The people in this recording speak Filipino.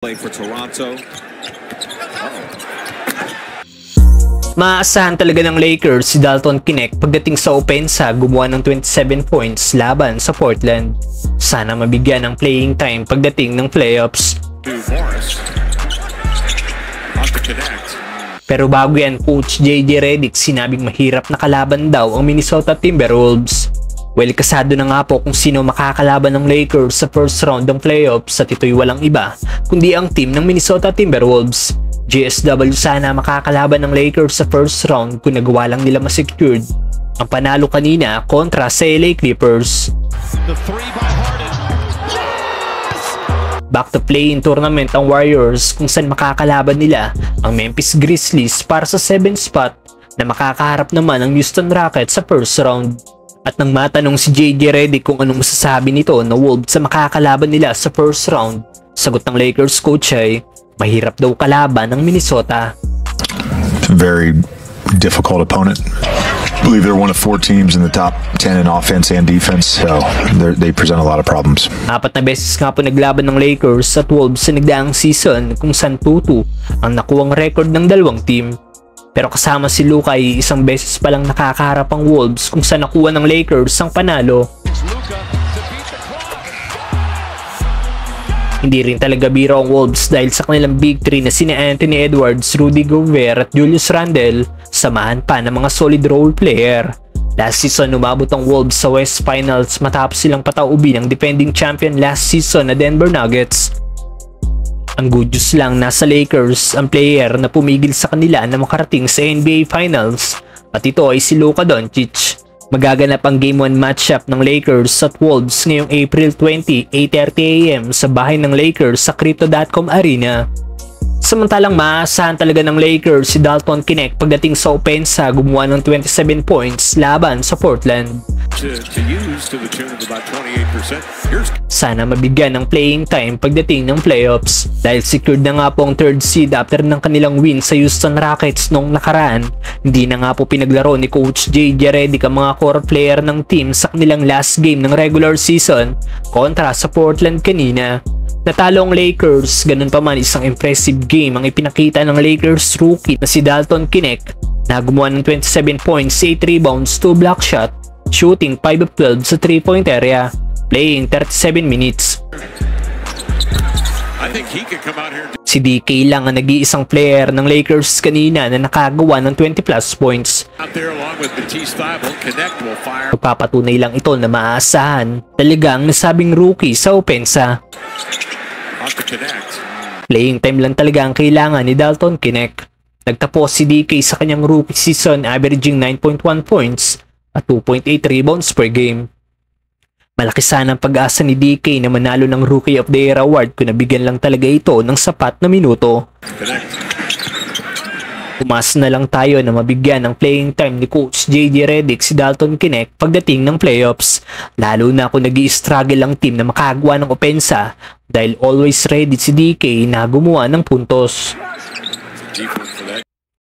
Play for Toronto. Maaasahan talaga ng Lakers si Dalton Knecht pagdating sa opensa, gumawa ng 27 points laban sa Portland. Sana mabigyan ng playing time pagdating ng playoffs. Pero bago yan, Coach JJ Redick sinabing mahirap na kalaban daw ang Minnesota Timberwolves. Well, kasado na nga po kung sino makakalaban ng Lakers sa first round ng playoffs at ito'y walang iba kundi ang team ng Minnesota Timberwolves. GSW sana makakalaban ng Lakers sa first round kung nagawa lang nila ma-secured ang panalo kanina kontra sa LA Clippers. Back to play-in tournament ang Warriors kung saan makakalaban nila ang Memphis Grizzlies para sa 7th spot na makakaharap naman ang Houston Rockets sa first round. At nang matanong si JJ Redick kung anong masasabi nito na Wolves sa makakalaban nila sa first round, sagot ng Lakers coach ay mahirap daw kalaban ng Minnesota. Very difficult opponent. I believe they're one of 4 teams in the top 10 in offense and defense, so they present a lot of problems. 4 na beses nga po naglaban ng Lakers at Wolves sa nagdaang season kung saan 2-2 ang nakuwang record ng dalawang team. Pero kasama si Luka ay isang beses pa lang nakakaharap ang Wolves kung saan nakuha ng Lakers ang panalo. Hindi rin talaga biro ang Wolves dahil sa kanilang big 3 na sina Anthony Edwards, Rudy Gobert at Julius Randle, samahan pa ng mga solid role player. Last season umabot ang Wolves sa West Finals matapos silang pataubi ng defending champion last season na Denver Nuggets. Ang good news lang, nasa Lakers ang player na pumigil sa kanila na makarating sa NBA Finals at ito ay si Luka Doncic. Magaganap ang Game 1 matchup ng Lakers at Wolves ngayong April 20, 8:30 AM sa bahay ng Lakers sa Crypto.com Arena. Samantalang maaasahan talaga ng Lakers si Dalton Knecht pagdating sa opensa, gumawa ng 27 points laban sa Portland. Sana mabigyan ng playing time pagdating ng playoffs dahil secured na nga po ang 3rd seed after ng kanilang win sa Houston Rockets noong nakaraan. Hindi na nga po pinaglaro ni Coach JJ Redick ang mga core player ng team sa kanilang last game ng regular season kontra sa Portland kanina. Natalo ang Lakers, ganun pa man isang impressive game ang ipinakita ng Lakers rookie na si Dalton Knecht na gumawa ng 27 points, 8 rebounds, 2 block shot, shooting 5 of 12 sa 3-point area, playing 37 minutes. Si DK lang ang nag-iisang player ng Lakers kanina na nakagawa ng 20 plus points. Magpapatunay lang ito na maaasahan talagang nasabing rookie sa opensa. Playing time lang talaga ang kailangan ni Dalton Knecht. Nagtapos si DK sa kanyang rookie season averaging 9.1 points at 2.8 rebounds per game. Malaki sana ang pag-asa ni DK na manalo ng Rookie of the Year award kung nabigyan lang talaga ito ng sapat na minuto. Umas na lang tayo na mabigyan ng playing time ni Coach JJ Redick si Dalton Knecht pagdating ng playoffs, lalo na kung nag-i-struggle ang team na makagawa ng opensa dahil always ready si DK na gumawa ng puntos.